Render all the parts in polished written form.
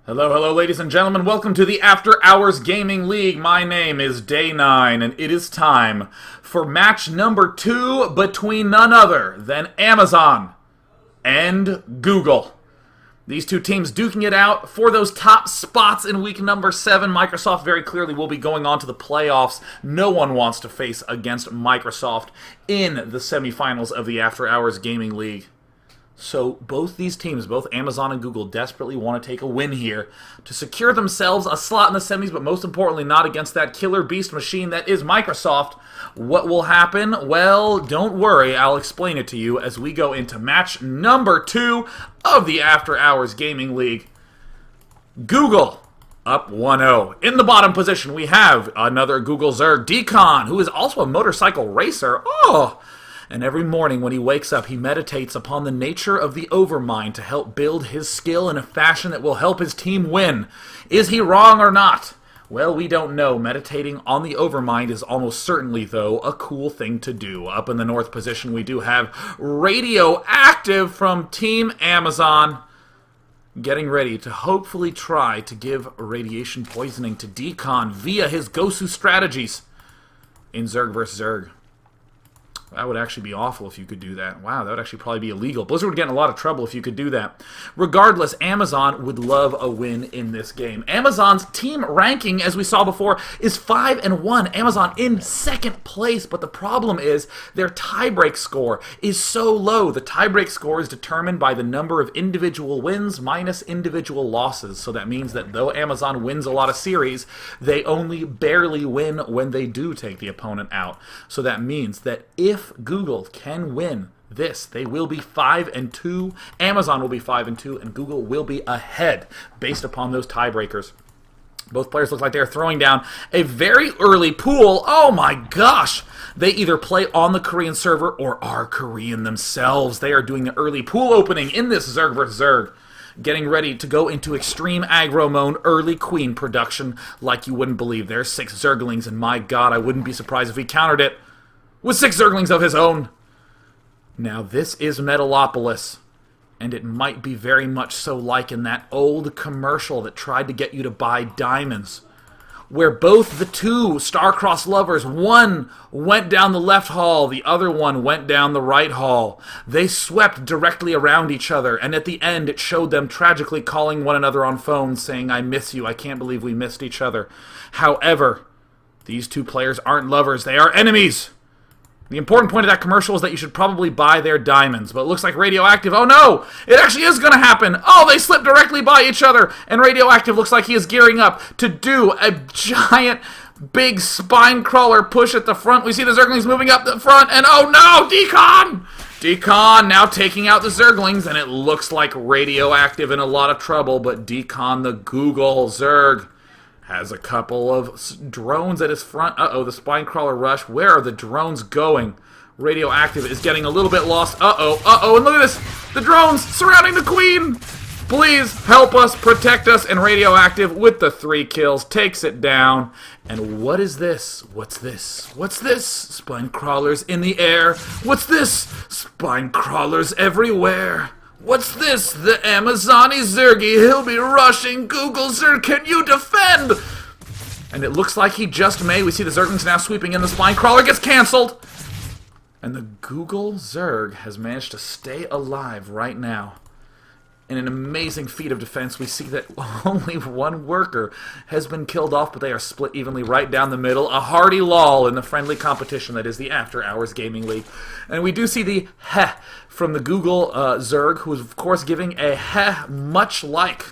Hello, hello, ladies and gentlemen. Welcome to the After Hours Gaming League. My name is Day 9, and it is time for match number 2 between none other than Amazon and Google. These two teams duking it out for those top spots in week number 7. Microsoft very clearly will be going on to the playoffs. No one wants to face against Microsoft in the semifinals of the After Hours Gaming League. So both these teams, both Amazon and Google, desperately want to take a win here to secure themselves a slot in the semis, but most importantly not against that killer beast machine that is Microsoft. What will happen? Well, don't worry, I'll explain it to you as we go into match number 2 of the After Hours Gaming League. Google up 1-0. In the bottom position, we have another Google Zerg, Decon, who is also a motorcycle racer. And every morning when he wakes up, he meditates upon the nature of the Overmind to help build his skill in a fashion that will help his team win. Is he wrong or not? Well, we don't know. Meditating on the Overmind is almost certainly, though, a cool thing to do. Up in the north position, we do have Radioactive from Team Amazon, getting ready to hopefully try to give radiation poisoning to Decon via his Gosu strategies in Zerg vs. Zerg. That would actually be awful if you could do that. Wow, that would actually probably be illegal. Blizzard would get in a lot of trouble if you could do that. Regardless, Amazon would love a win in this game. Amazon's team ranking, as we saw before, is 5-1. Amazon in second place, but the problem is their tiebreak score is so low. The tiebreak score is determined by the number of individual wins minus individual losses. So that means that though Amazon wins a lot of series, they only barely win when they do take the opponent out. So that means that if Google can win this, they will be 5-2. Amazon will be 5-2, and Google will be ahead based upon those tiebreakers. Both players look like they're throwing down a very early pool. Oh my gosh! They either play on the Korean server or are Korean themselves. They are doing the early pool opening in this Zerg vs. Zerg. Getting ready to go into extreme aggro mode, early queen production like you wouldn't believe. There's 6 Zerglings, and my god, I wouldn't be surprised if he countered it with 6 Zerglings of his own. Now this is Metalopolis, and it might be very much so like in that old commercial that tried to get you to buy diamonds, where both the two star-crossed lovers, one went down the left hall, the other one went down the right hall. They swept directly around each other, and at the end it showed them tragically calling one another on phones saying, "I miss you, I can't believe we missed each other." However, these two players aren't lovers, they are enemies. The important point of that commercial is that you should probably buy their diamonds. But it looks like Radioactive, oh no! It actually is going to happen! Oh, they slipped directly by each other! And Radioactive looks like he is gearing up to do a giant, big spine crawler push at the front. We see the Zerglings moving up the front, and oh no! Decon! Decon now taking out the Zerglings, and it looks like Radioactive in a lot of trouble, but Decon, the Google Zerg, has a couple of drones at his front. Uh-oh, the spine crawler rush. Where are the drones going? Radioactive is getting a little bit lost. Uh-oh, and look at this! The drones surrounding the queen! Please help us, protect us, and Radioactive, with the 3 kills, takes it down. And what is this? What's this? What's this? Spine crawlers in the air. What's this? Spine crawlers everywhere. What's this? The Amazoni Zergy. He'll be rushing. Google Zerg, can you defend? And it looks like he just may. We see the Zerglings now sweeping in. The spine crawler gets canceled. And the Google Zerg has managed to stay alive right now. In an amazing feat of defense, we see that only one worker has been killed off, but they are split evenly right down the middle. A hearty lull in the friendly competition that is the After Hours Gaming League. And we do see the heh from the Google Zerg, who is, of course, giving a heh much like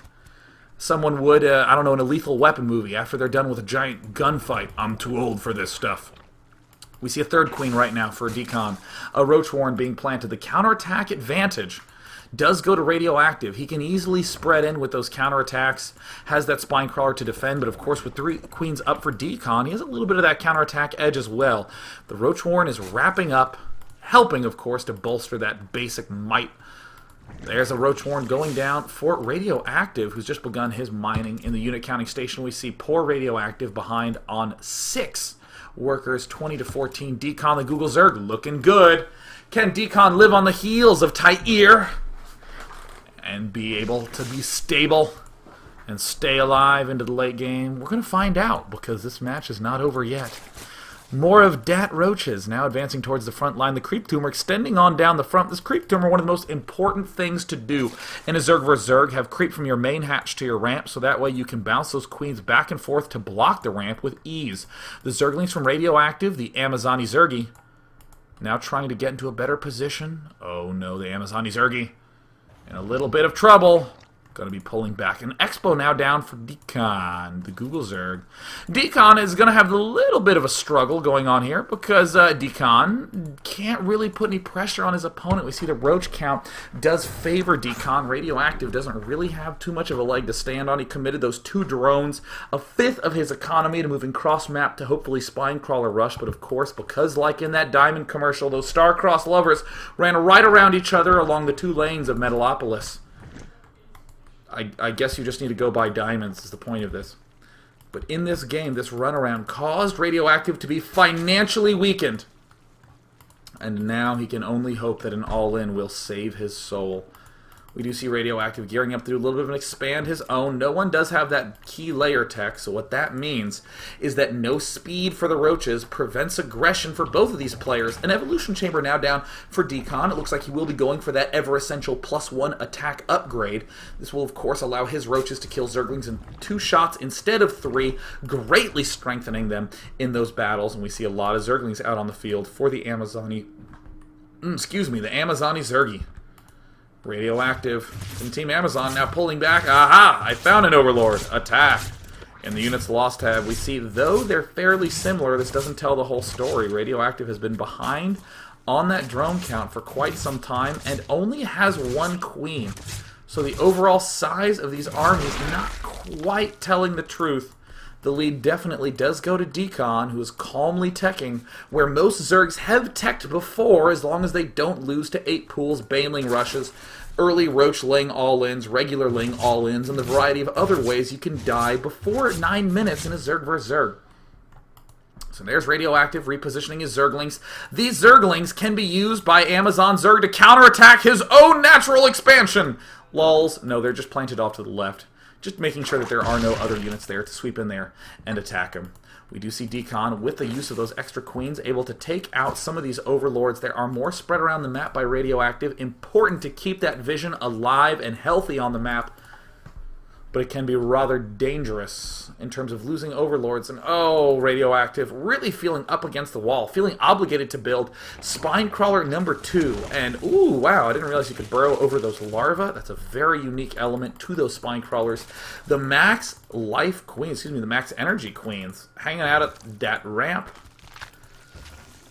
someone would, I don't know, in a Lethal Weapon movie after they're done with a giant gunfight. I'm too old for this stuff. We see a third queen right now for Decon. A Roach Warren being planted. The counterattack advantage does go to Radioactive. He can easily spread in with those counterattacks, has that spine crawler to defend, but of course with 3 queens up for Decon, he has a little bit of that counterattack edge as well. The Roach Warren is wrapping up, helping of course to bolster that basic might. There's a Roach Warren going down for Radioactive, who's just begun his mining in the unit counting station. We see poor Radioactive behind on 6 workers, 20-14. Decon, the Google Zerg, looking good. Can Decon live on the heels of Tyr and be able to be stable and stay alive into the late game? We're going to find out, because this match is not over yet. More of Dat Roaches now advancing towards the front line. The Creep Tumor extending on down the front. This Creep Tumor, one of the most important things to do in a Zerg vs. Zerg. Have creep from your main hatch to your ramp, so that way you can bounce those queens back and forth to block the ramp with ease. The Zerglings from Radioactive, the Amazani Zergi, now trying to get into a better position. Oh no, the Amazani Zergi in a little bit of trouble. Going to be pulling back. An Expo now down for Decon, the Google Zerg. Decon is going to have a little bit of a struggle going on here because Decon can't really put any pressure on his opponent. We see the Roach count does favor Decon. Radioactive doesn't really have too much of a leg to stand on. He committed those 2 drones, a fifth of his economy to moving cross-map to hopefully Spinecrawler Rush. But of course, because like in that Diamond commercial, those star-crossed lovers ran right around each other along the 2 lanes of Metalopolis. I guess you just need to go buy diamonds is the point of this. But in this game, this runaround caused Radioactive to be financially weakened. And now he can only hope that an all-in will save his soul. We do see Radioactive gearing up to do a little bit of an expand his own. No one does have that key layer tech, so what that means is that no speed for the Roaches prevents aggression for both of these players. An Evolution Chamber now down for Decon. It looks like he will be going for that ever-essential +1 attack upgrade. This will, of course, allow his Roaches to kill Zerglings in 2 shots instead of 3, greatly strengthening them in those battles. And we see a lot of Zerglings out on the field for the Amazani... the Amazani Zergi. Radioactive and Team Amazon now pulling back. Aha! I found an Overlord. Attack. In the units lost tab, we see, though they're fairly similar, this doesn't tell the whole story. Radioactive has been behind on that drone count for quite some time and only has 1 queen. So the overall size of these armies not quite telling the truth. The lead definitely does go to Decon, who is calmly teching, where most Zergs have teched before, as long as they don't lose to 8 pools, Baneling rushes, early Roach laying all-ins, regular laying all-ins, and the variety of other ways you can die before 9 minutes in a Zerg vs. Zerg. So there's Radioactive repositioning his Zerglings. These Zerglings can be used by Amazon Zerg to counterattack his own natural expansion! Lulz. No, they're just planted off to the left. Just making sure that there are no other units there to sweep in there and attack him. We do see Decon, with the use of those extra queens, able to take out some of these overlords. There are more spread around the map by Radioactive. Important to keep that vision alive and healthy on the map. But it can be rather dangerous in terms of losing overlords. And oh, Radioactive really feeling up against the wall, feeling obligated to build Spinecrawler number 2. And ooh, wow, I didn't realize you could burrow over those larvae. That's a very unique element to those Spinecrawlers. The max life queens, the max energy queens, hanging out at that ramp.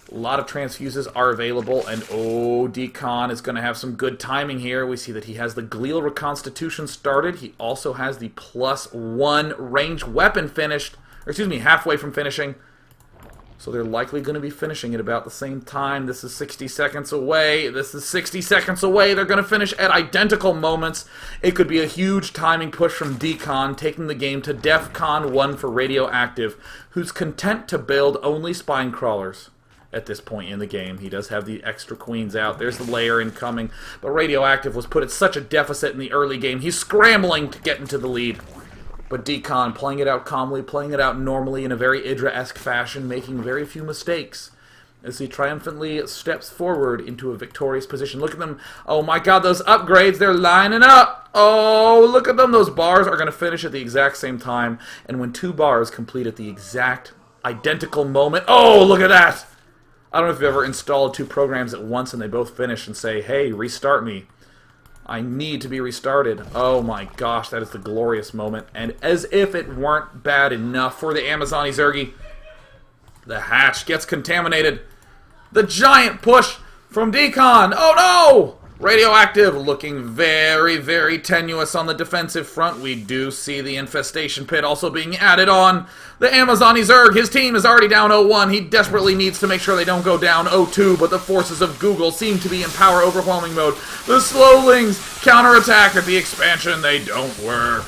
A lot of transfuses are available, and oh, Decon is going to have some good timing here. We see that he has the Glial Reconstitution started. He also has the +1 ranged weapon finished, or excuse me, halfway from finishing. So they're likely going to be finishing at about the same time. This is 60 seconds away. This is 60 seconds away. They're going to finish at identical moments. It could be a huge timing push from Decon, taking the game to DEFCON 1 for Radioactive, who's content to build only Spinecrawlers. At this point in the game, he does have the extra queens out. There's the layer incoming, but Radioactive was put at such a deficit in the early game. He's scrambling to get into the lead, but Decon playing it out calmly, playing it out normally in a very Idra-esque fashion, making very few mistakes as he triumphantly steps forward into a victorious position. Look at them. Oh my god, those upgrades, they're lining up. Oh, look at them. Those bars are going to finish at the exact same time, and when 2 bars complete at the exact identical moment, oh, look at that. I don't know if you've ever installed 2 programs at once and they both finish and say, hey, restart me. I need to be restarted. Oh my gosh, that is the glorious moment. And as if it weren't bad enough for the Amazani Zergi, the hatch gets contaminated. The giant push from Decon. Oh no! Radioactive looking very, very tenuous on the defensive front. We do see the infestation pit also being added on. The Amazani Zerg, his team is already down 0-1. He desperately needs to make sure they don't go down 0-2, but the forces of Google seem to be in power overwhelming mode. The Slowlings counterattack at the expansion. They don't work.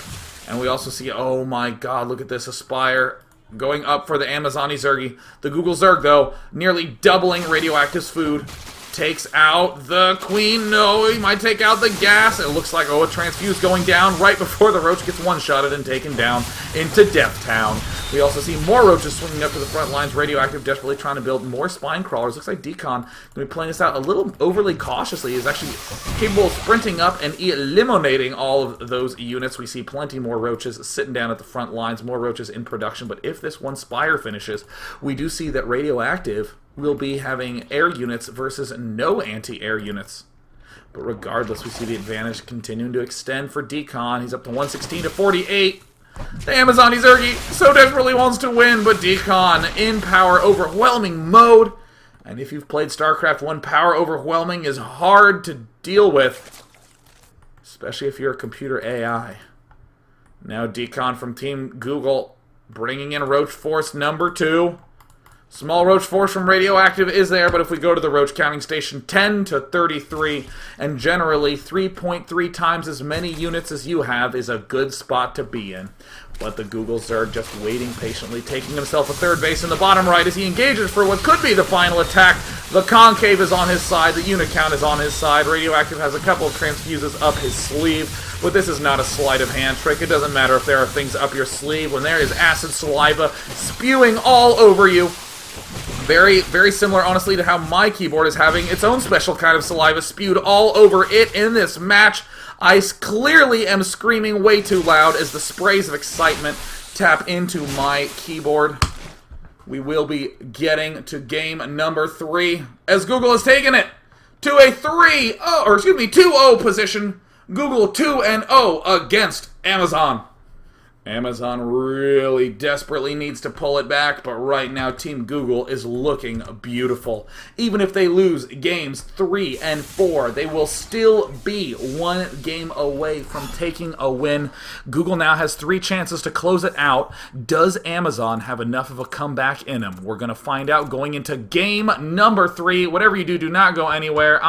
And we also see, oh my god, look at this, Aspire going up for the Amazani Zergi. The Google Zerg, though, nearly doubling Radioactive's food. Takes out the queen. No, he might take out the gas. It looks like, a transfuse going down right before the roach gets one-shotted and taken down into Death Town. We also see more roaches swinging up to the front lines. Radioactive desperately trying to build more spine crawlers. Looks like Decon going to be playing this out a little overly cautiously. He's actually capable of sprinting up and eliminating all of those units. We see plenty more roaches sitting down at the front lines, more roaches in production. But if this one Spire finishes, we do see that Radioactive will be having air units versus no anti-air units. But regardless, we see the advantage continuing to extend for Decon. He's up to 116 to 48. The Amazon Izergi so desperately wants to win, but Decon in power overwhelming mode. And if you've played StarCraft 1, power overwhelming is hard to deal with, especially if you're a computer AI. Now Decon from Team Google bringing in Roach Force number 2. Small Roach Force from Radioactive is there, but if we go to the Roach counting station, 10 to 33, and generally 3.3 times as many units as you have is a good spot to be in. But the Google Zerg just waiting patiently, taking himself a third base in the bottom right as he engages for what could be the final attack. The Concave is on his side, the unit count is on his side. Radioactive has a couple of transfuses up his sleeve, but this is not a sleight of hand trick. It doesn't matter if there are things up your sleeve when there is acid saliva spewing all over you. Very, very similar, honestly, to how my keyboard is having its own special kind of saliva spewed all over it in this match. I clearly am screaming way too loud as the sprays of excitement tap into my keyboard. We will be getting to game number 3 as Google has taken it to a 2-0 position. Google 2-0 against Amazon. Amazon really desperately needs to pull it back, but right now Team Google is looking beautiful. Even if they lose games 3 and 4, they will still be 1 game away from taking a win. Google now has 3 chances to close it out. Does Amazon have enough of a comeback in them? We're going to find out going into game number 3. Whatever you do, do not go anywhere.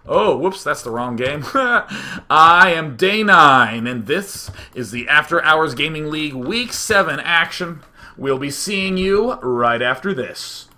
Oh, whoops, that's the wrong game. I am Day 9, and this is the After Hours Gaming League Week 7 action. We'll be seeing you right after this.